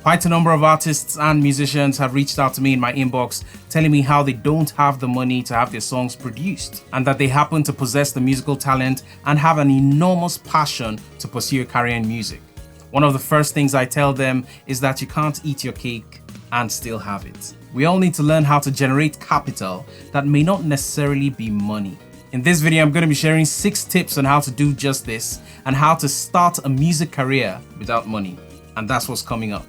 Quite a number of artists and musicians have reached out to me in my inbox telling me how they don't have the money to have their songs produced and that they happen to possess the musical talent and have an enormous passion to pursue a career in music. One of the first things I tell them is that you can't eat your cake and still have it. We all need to learn how to generate capital that may not necessarily be money. In this video, I'm going to be sharing 6 tips on how to do just this and how to start a music career without money. And that's what's coming up.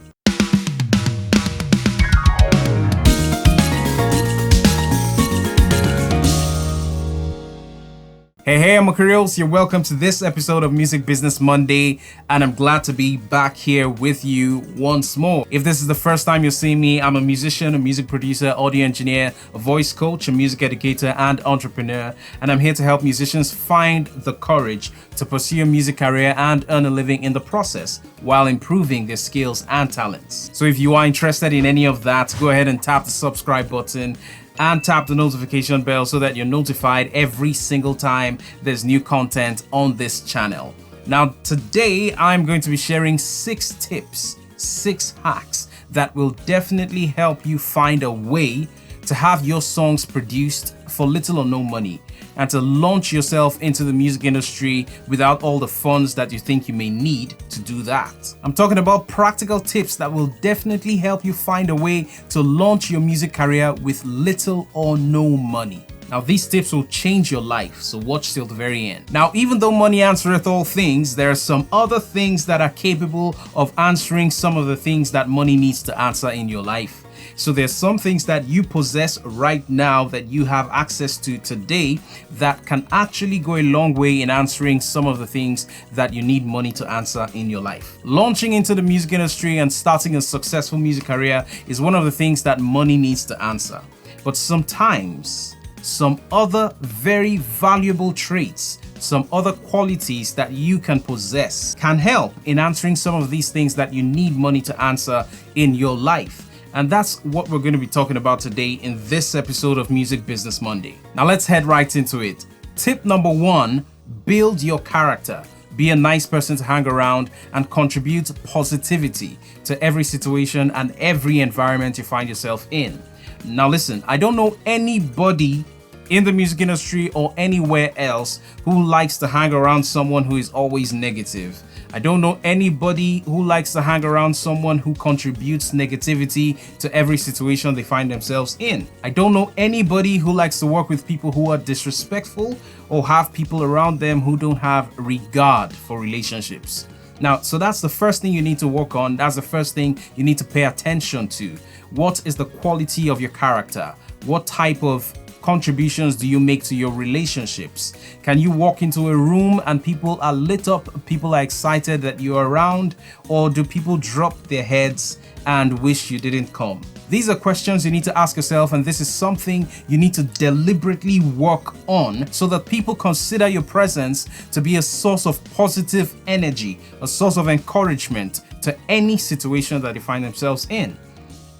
Hey, I'm Akurios. You're welcome to this episode of Music Business Monday, and I'm glad to be back here with you once more. If this is the first time you're seeing me, I'm a musician, a music producer, audio engineer, a voice coach, a music educator, and entrepreneur, and I'm here to help musicians find the courage to pursue a music career and earn a living in the process while improving their skills and talents. So if you are interested in any of that, go ahead and tap the subscribe button and tap the notification bell so that you're notified every single time there's new content on this channel. Now, today I'm going to be sharing 6 tips, 6 hacks that will definitely help you find a way to have your songs produced for little or no money and to launch yourself into the music industry without all the funds that you think you may need to do that. I'm talking about practical tips that will definitely help you find a way to launch your music career with little or no money. Now, these tips will change your life, so watch till the very end. Now, even though money answereth all things, there are some other things that are capable of answering some of the things that money needs to answer in your life. So there's some things that you possess right now that you have access to today that can actually go a long way in answering some of the things that you need money to answer in your life. Launching into the music industry and starting a successful music career is one of the things that money needs to answer. But sometimes some other very valuable traits, some other qualities that you can possess can help in answering some of these things that you need money to answer in your life. And that's what we're going to be talking about today in this episode of Music Business Monday. Now let's head right into it. Tip number 1, build your character. Be a nice person to hang around and contribute positivity to every situation and every environment you find yourself in. Now listen, I don't know anybody in the music industry or anywhere else who likes to hang around someone who is always negative. I don't know anybody who likes to hang around someone who contributes negativity to every situation they find themselves in. I don't know anybody who likes to work with people who are disrespectful or have people around them who don't have regard for relationships. Now, so that's the first thing you need to work on. That's the first thing you need to pay attention to. What is the quality of your character? What type of contributions do you make to your relationships? Can you walk into a room and people are lit up, people are excited that you're around, or do people drop their heads and wish you didn't come? These are questions you need to ask yourself, and this is something you need to deliberately work on so that people consider your presence to be a source of positive energy, a source of encouragement to any situation that they find themselves in.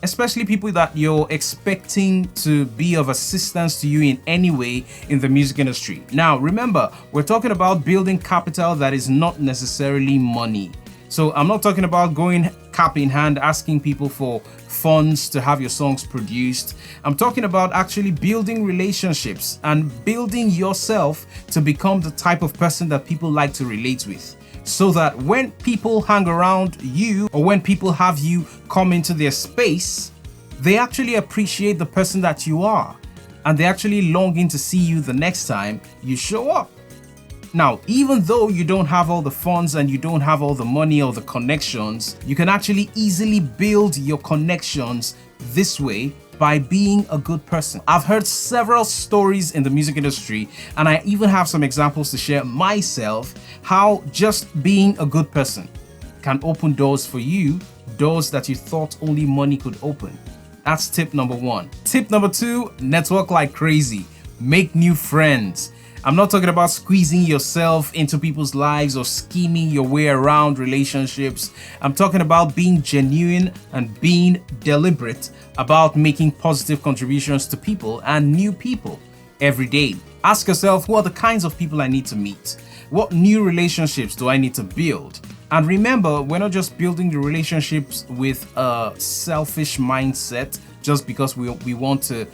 Especially people that you're expecting to be of assistance to you in any way in the music industry. Now, remember, we're talking about building capital that is not necessarily money. So I'm not talking about going cap in hand, asking people for funds to have your songs produced. I'm talking about actually building relationships and building yourself to become the type of person that people like to relate with. So that when people hang around you or when people have you come into their space, they actually appreciate the person that you are and they actually longing to see you the next time you show up. Now, even though you don't have all the funds and you don't have all the money or the connections, you can actually easily build your connections this way by being a good person. I've heard several stories in the music industry, and I even have some examples to share myself, how just being a good person can open doors for you, doors that you thought only money could open. That's tip number 1. Tip number 2, network like crazy. Make new friends. I'm not talking about squeezing yourself into people's lives or scheming your way around relationships. I'm talking about being genuine and being deliberate about making positive contributions to people and new people every day. Ask yourself, who are the kinds of people I need to meet? What new relationships do I need to build? And remember, we're not just building the relationships with a selfish mindset just because we want to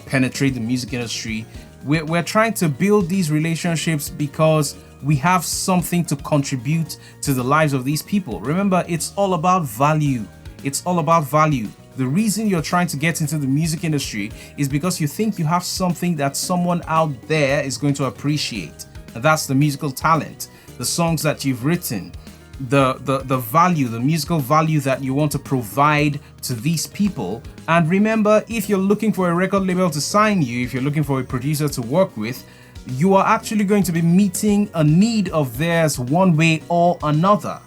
penetrate the music industry. We're trying to build these relationships because we have something to contribute to the lives of these people. Remember, it's all about value. It's all about value. The reason you're trying to get into the music industry is because you think you have something that someone out there is going to appreciate. And that's the musical talent, the songs that you've written, the value, the musical value that you want to provide to these people. And remember, if you're looking for a record label to sign you, if you're looking for a producer to work with, you are actually going to be meeting a need of theirs one way or another.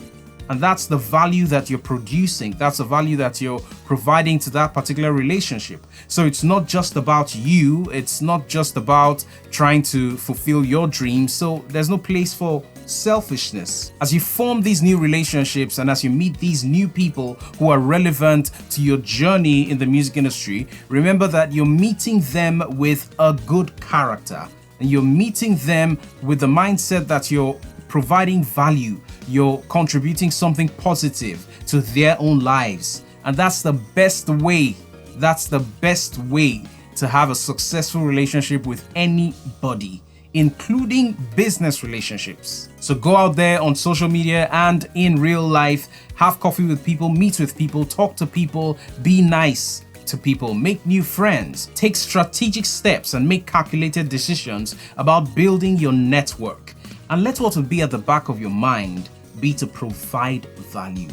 And that's the value that you're producing. That's the value that you're providing to that particular relationship. So it's not just about you. It's not just about trying to fulfill your dreams. So there's no place for selfishness. As you form these new relationships and as you meet these new people who are relevant to your journey in the music industry, remember that you're meeting them with a good character. And you're meeting them with the mindset that you're providing value, you're contributing something positive to their own lives. And that's the best way. That's the best way to have a successful relationship with anybody, including business relationships. So go out there on social media and in real life, have coffee with people, meet with people, talk to people, be nice to people, make new friends, take strategic steps and make calculated decisions about building your network. And let what will be at the back of your mind be to provide value.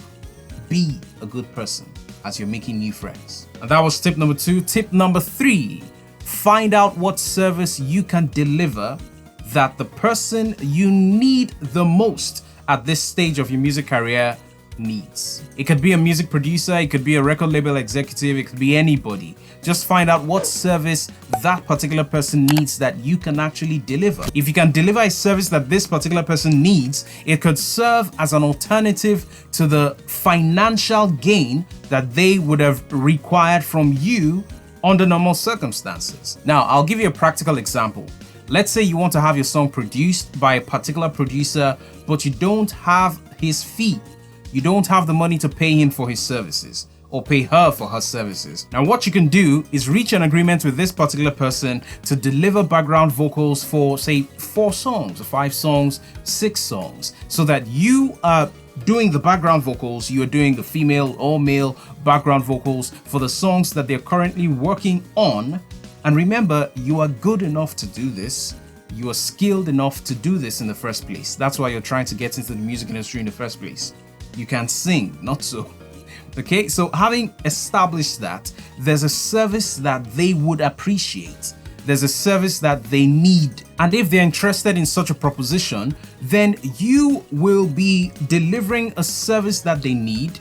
Be a good person as you're making new friends. And that was tip number 2. Tip number 3, find out what service you can deliver that the person you need the most at this stage of your music career needs. It could be a music producer, it could be a record label executive, it could be anybody. Just find out what service that particular person needs that you can actually deliver. If you can deliver a service that this particular person needs, it could serve as an alternative to the financial gain that they would have required from you under normal circumstances. Now, I'll give you a practical example. Let's say you want to have your song produced by a particular producer, but you don't have his fee. You don't have the money to pay him for his services or pay her for her services. Now, what you can do is reach an agreement with this particular person to deliver background vocals for, say, 4 songs, 5 songs, 6 songs, so that you are doing the background vocals, you are doing the female or male background vocals for the songs that they're currently working on. And remember, you are good enough to do this. You are skilled enough to do this in the first place. That's why you're trying to get into the music industry in the first place. You can sing, not so. Okay, so having established that, there's a service that they would appreciate. There's a service that they need. And if they're interested in such a proposition, then you will be delivering a service that they need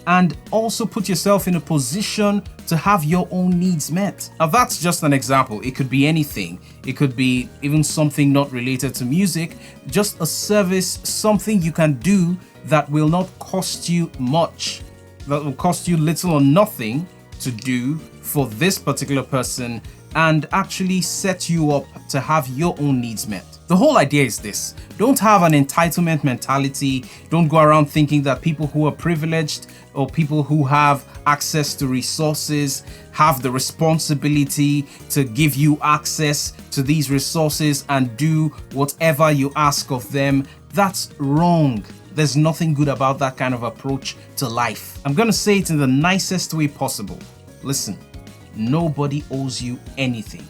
and also put yourself in a position to have your own needs met. Now, that's just an example. It could be anything. It could be even something not related to music, just a service, something you can do that will not cost you much, that will cost you little or nothing to do for this particular person and actually set you up to have your own needs met. The whole idea is this: don't have an entitlement mentality. Don't go around thinking that people who are privileged or people who have access to resources have the responsibility to give you access to these resources and do whatever you ask of them. That's wrong. There's nothing good about that kind of approach to life. I'm gonna say it in the nicest way possible. Listen, nobody owes you anything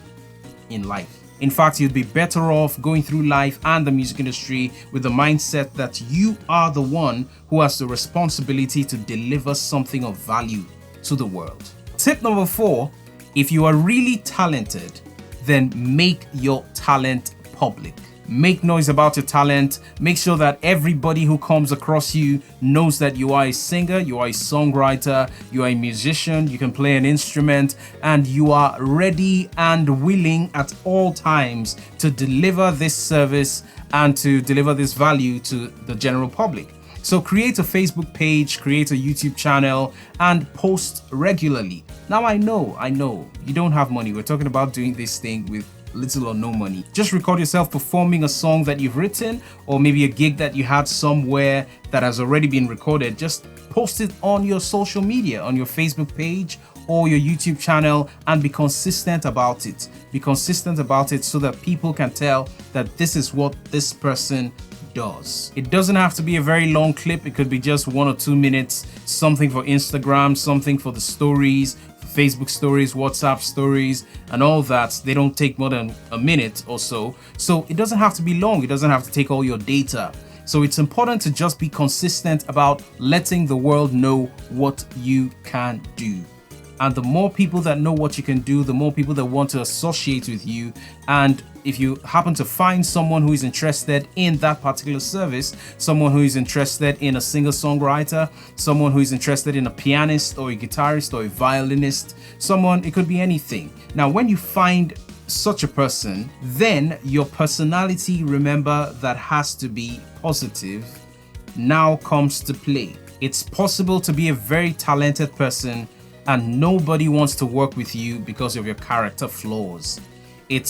in life. In fact, you'd be better off going through life and the music industry with the mindset that you are the one who has the responsibility to deliver something of value to the world. Tip number 4, if you are really talented, then make your talent public. Make noise about your talent. Make sure that everybody who comes across you knows that you are a singer, you are a songwriter, you are a musician, you can play an instrument, and you are ready and willing at all times to deliver this service and to deliver this value to the general public. So create a Facebook page, create a YouTube channel, and post regularly. Now I know, you don't have money. We're talking about doing this thing with little or no money. Just record yourself performing a song that you've written, or maybe a gig that you had somewhere that has already been recorded. Just post it on your social media, on your Facebook page or your YouTube channel, and be consistent about it. Be consistent about it so that people can tell that this is what this person does. It doesn't have to be a very long clip. It could be just 1 or 2 minutes, something for Instagram, something for the stories, Facebook stories, WhatsApp stories, and all that. They don't take more than a minute or so. So it doesn't have to be long. It doesn't have to take all your data. So it's important to just be consistent about letting the world know what you can do. And the more people that know what you can do, the more people that want to associate with you. And if you happen to find someone who is interested in that particular service, someone who is interested in a singer-songwriter, someone who is interested in a pianist or a guitarist or a violinist, someone, it could be anything. Now, when you find such a person, then your personality, remember, that has to be positive, now comes to play. It's possible to be a very talented person and nobody wants to work with you because of your character flaws.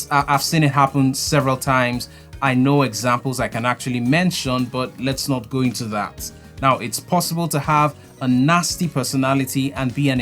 I've seen it happen several times. I know examples I can actually mention, but let's not go into that. Now, it's possible to have a nasty personality and be an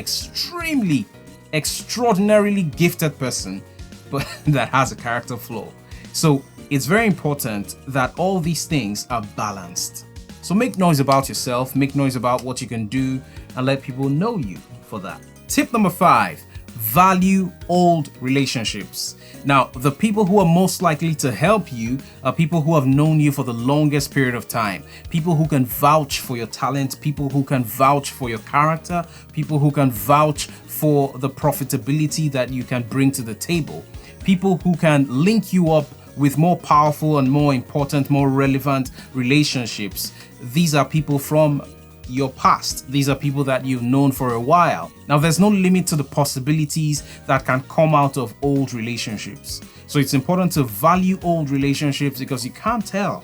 extraordinarily gifted person, but that has a character flaw. So it's very important that all these things are balanced. So make noise about yourself, make noise about what you can do, and let people know you for that. Tip number 5, value old relationships. Now, the people who are most likely to help you are people who have known you for the longest period of time, people who can vouch for your talent, people who can vouch for your character, people who can vouch for the profitability that you can bring to the table, people who can link you up with more powerful and more important, more relevant relationships. These are people from your past. These are people that you've known for a while. Now, there's no limit to the possibilities that can come out of old relationships. So it's important to value old relationships because you can't tell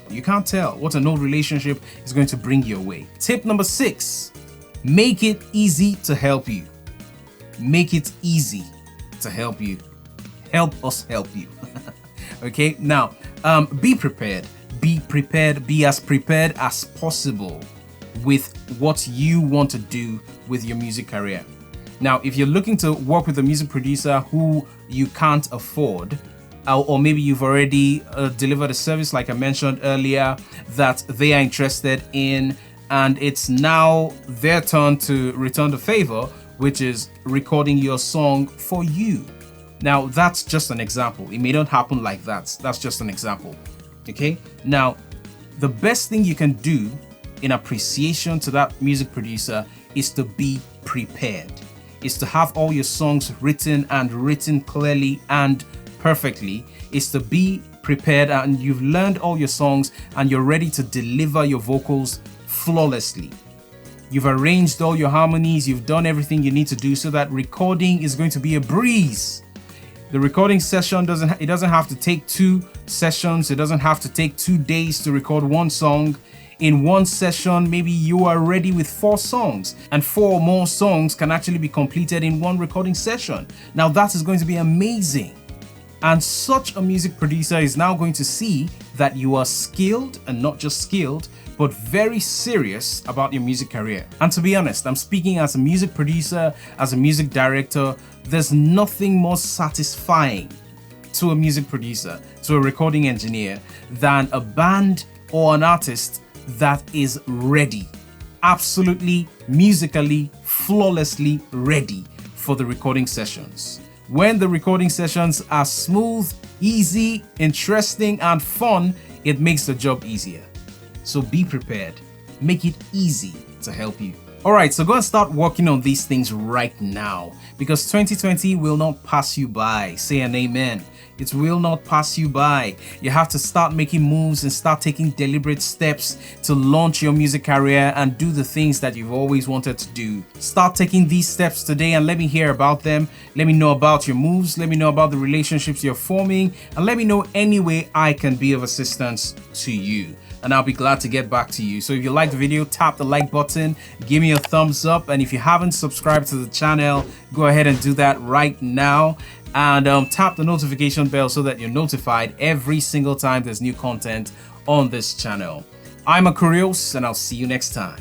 what an old relationship is going to bring your way. Tip number 6, make it easy to help you. Make it easy to help you. Help us help you. Okay, now, be prepared. Be as prepared as possible with what you want to do with your music career. Now, if you're looking to work with a music producer who you can't afford, or maybe you've already delivered a service like I mentioned earlier that they are interested in, and it's now their turn to return the favor, which is recording your song for you. Now, that's just an example. It may not happen like that. That's just an example. Okay? Now, the best thing you can do in appreciation to that music producer is to be prepared. Is to have all your songs written clearly and perfectly. Is to be prepared and you've learned all your songs and you're ready to deliver your vocals flawlessly. You've arranged all your harmonies, you've done everything you need to do so that recording is going to be a breeze. The recording session doesn't have to take 2 sessions. It doesn't have to take 2 days to record one song. In one session, maybe you are ready with 4 songs, and 4 more songs can actually be completed in one recording session. Now that is going to be amazing. And such a music producer is now going to see that you are skilled, and not just skilled, but very serious about your music career. And to be honest, I'm speaking as a music producer, as a music director. There's nothing more satisfying to a music producer, to a recording engineer, than a band or an artist that is ready, absolutely musically, flawlessly ready for the recording sessions. When the recording sessions are smooth, easy, interesting, and fun, it makes the job easier. So be prepared. Make it easy to help you. Alright, so go and start working on these things right now, because 2020 will not pass you by. Say an amen. It will not pass you by. You have to start making moves and start taking deliberate steps to launch your music career and do the things that you've always wanted to do. Start taking these steps today and let me hear about them. Let me know about your moves. Let me know about the relationships you're forming, and let me know any way I can be of assistance to you. and I'll be glad to get back to you. So if you like the video, tap the like button, give me a thumbs up, and if you haven't subscribed to the channel, go ahead and do that right now. And tap the notification bell so that you're notified every single time there's new content on this channel. I'm Akurios, and I'll see you next time.